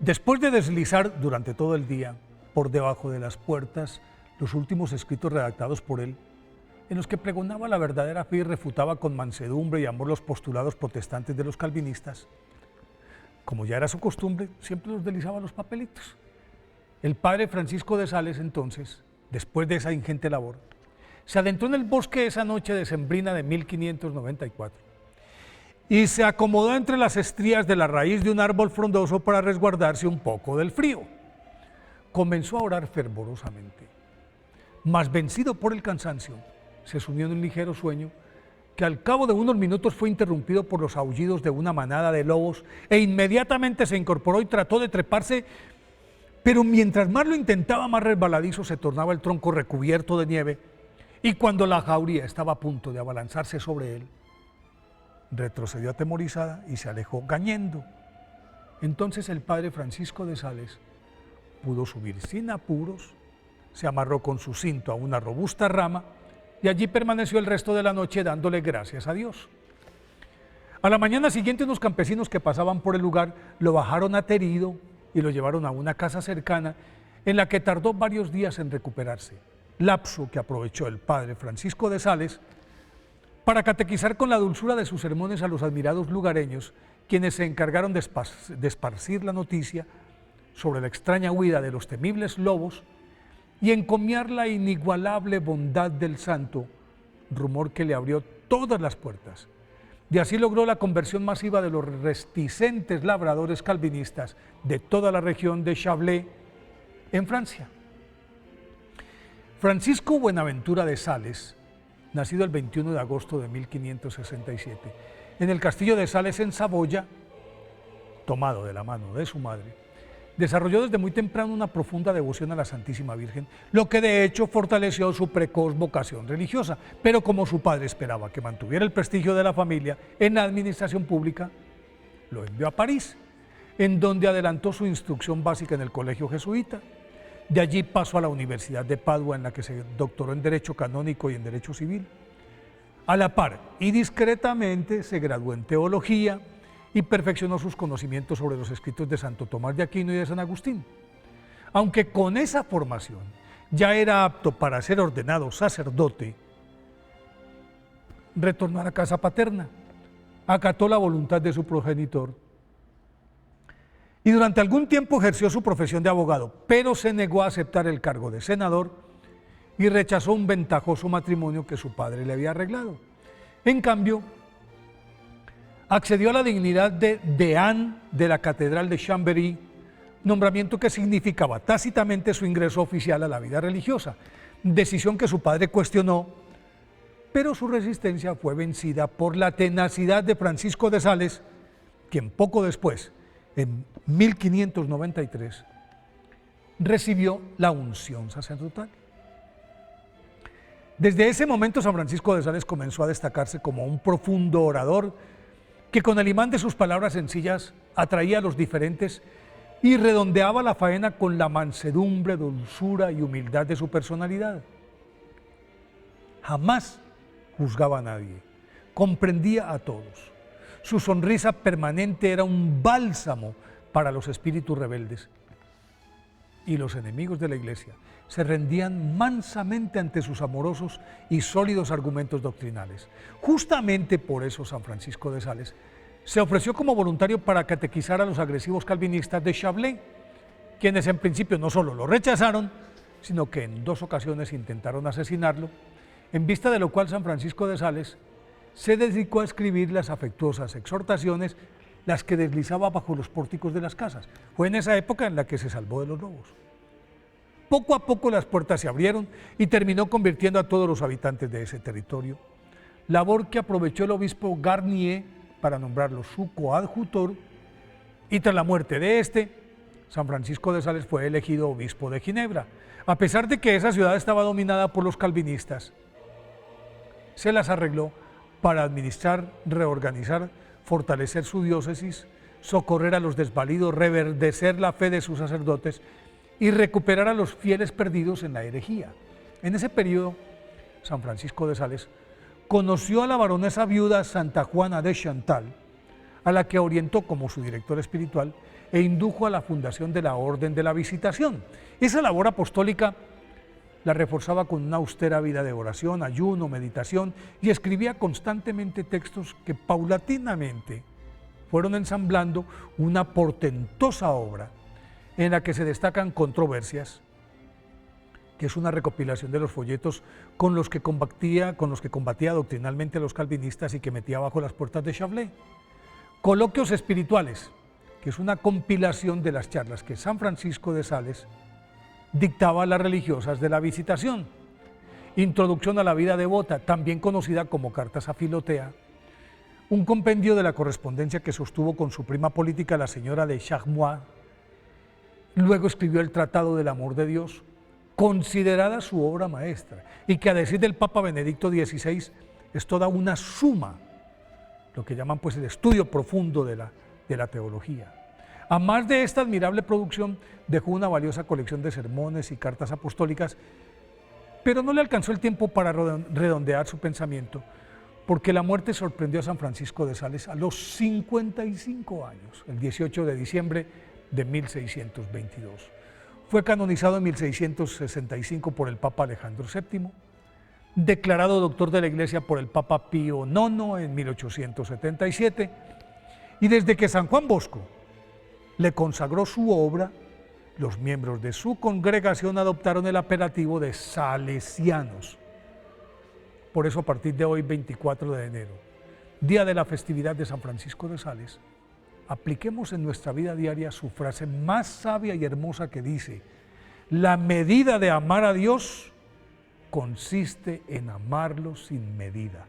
Después de deslizar durante todo el día por debajo de las puertas los últimos escritos redactados por él, en los que pregonaba la verdadera fe y refutaba con mansedumbre y amor los postulados protestantes de los calvinistas, como ya era su costumbre, siempre los deslizaba los papelitos. El padre Francisco de Sales, entonces, después de esa ingente labor, se adentró en el bosque esa noche decembrina de 1594 y se acomodó entre las estrías de la raíz de un árbol frondoso para resguardarse un poco del frío. Comenzó a orar fervorosamente, mas vencido por el cansancio, se sumió en un ligero sueño que al cabo de unos minutos fue interrumpido por los aullidos de una manada de lobos e inmediatamente se incorporó y trató de treparse, pero mientras más lo intentaba, más resbaladizo se tornaba el tronco recubierto de nieve, y cuando la jauría estaba a punto de abalanzarse sobre él, retrocedió atemorizada y se alejó gañendo. Entonces el padre Francisco de Sales pudo subir sin apuros, se amarró con su cinto a una robusta rama y allí permaneció el resto de la noche dándole gracias a Dios. A la mañana siguiente unos campesinos que pasaban por el lugar lo bajaron aterido y lo llevaron a una casa cercana en la que tardó varios días en recuperarse, lapso que aprovechó el padre Francisco de Sales para catequizar con la dulzura de sus sermones a los admirados lugareños, quienes se encargaron de esparcir la noticia sobre la extraña huida de los temibles lobos y encomiar la inigualable bondad del santo, rumor que le abrió todas las puertas. Y así logró la conversión masiva de los reticentes labradores calvinistas de toda la región de Chablais, en Francia. Francisco Buenaventura de Sales, nacido el 21 de agosto de 1567, en el castillo de Sales en Saboya, tomado de la mano de su madre, desarrolló desde muy temprano una profunda devoción a la Santísima Virgen, lo que de hecho fortaleció su precoz vocación religiosa, pero como su padre esperaba que mantuviera el prestigio de la familia en la administración pública, lo envió a París, en donde adelantó su instrucción básica en el colegio jesuita. De allí pasó a la Universidad de Padua, en la que se doctoró en Derecho Canónico y en Derecho Civil. A la par y discretamente se graduó en Teología y perfeccionó sus conocimientos sobre los escritos de Santo Tomás de Aquino y de San Agustín. Aunque con esa formación ya era apto para ser ordenado sacerdote, retornó a la casa paterna, acató la voluntad de su progenitor y durante algún tiempo ejerció su profesión de abogado, pero se negó a aceptar el cargo de senador y rechazó un ventajoso matrimonio que su padre le había arreglado. En cambio, accedió a la dignidad de deán de la Catedral de Chambéry, nombramiento que significaba tácitamente su ingreso oficial a la vida religiosa, decisión que su padre cuestionó, pero su resistencia fue vencida por la tenacidad de Francisco de Sales, quien poco después, en 1593, recibió la unción sacerdotal. Desde ese momento San Francisco de Sales comenzó a destacarse como un profundo orador que con el imán de sus palabras sencillas atraía a los diferentes y redondeaba la faena con la mansedumbre, dulzura y humildad de su personalidad. Jamás juzgaba a nadie, comprendía a todos. Su sonrisa permanente era un bálsamo para los espíritus rebeldes. Y los enemigos de la Iglesia se rendían mansamente ante sus amorosos y sólidos argumentos doctrinales. Justamente por eso San Francisco de Sales se ofreció como voluntario para catequizar a los agresivos calvinistas de Chablais, quienes en principio no solo lo rechazaron, sino que en 2 ocasiones intentaron asesinarlo, en vista de lo cual San Francisco de Sales se dedicó a escribir las afectuosas exhortaciones, las que deslizaba bajo los pórticos de las casas. Fue en esa época en la que se salvó de los lobos. Poco a poco las puertas se abrieron y terminó convirtiendo a todos los habitantes de ese territorio, labor que aprovechó el obispo Garnier para nombrarlo su coadjutor, y tras la muerte de este, San Francisco de Sales fue elegido obispo de Ginebra. A pesar de que esa ciudad estaba dominada por los calvinistas, se las arregló para administrar, reorganizar, fortalecer su diócesis, socorrer a los desvalidos, reverdecer la fe de sus sacerdotes y recuperar a los fieles perdidos en la herejía. En ese periodo, San Francisco de Sales conoció a la baronesa viuda Santa Juana de Chantal, a la que orientó como su director espiritual, e indujo a la fundación de la Orden de la Visitación. Esa labor apostólica la reforzaba con una austera vida de oración, ayuno, meditación, y escribía constantemente textos que paulatinamente fueron ensamblando una portentosa obra en la que se destacan Controversias, que es una recopilación de los folletos con los que combatía doctrinalmente a los calvinistas y que metía bajo las puertas de Chablé. Coloquios espirituales, que es una compilación de las charlas que San Francisco de Sales dictaba a las religiosas de la Visitación. Introducción a la vida devota, también conocida como Cartas a Filotea, un compendio de la correspondencia que sostuvo con su prima política, la señora de Charmois. Luego escribió el Tratado del Amor de Dios, considerada su obra maestra, y que a decir del Papa Benedicto XVI es toda una suma, lo que llaman pues el estudio profundo de la teología. A más de esta admirable producción, dejó una valiosa colección de sermones y cartas apostólicas, pero no le alcanzó el tiempo para redondear su pensamiento, porque la muerte sorprendió a San Francisco de Sales a los 55 años, el 18 de diciembre de 1622. Fue canonizado en 1665 por el Papa Alejandro VII, declarado doctor de la Iglesia por el Papa Pío IX en 1877, y desde que San Juan Bosco le consagró su obra, los miembros de su congregación adoptaron el apelativo de salesianos. Por eso, a partir de hoy, 24 de enero, día de la festividad de San Francisco de Sales, apliquemos en nuestra vida diaria su frase más sabia y hermosa que dice: la medida de amar a Dios consiste en amarlo sin medida.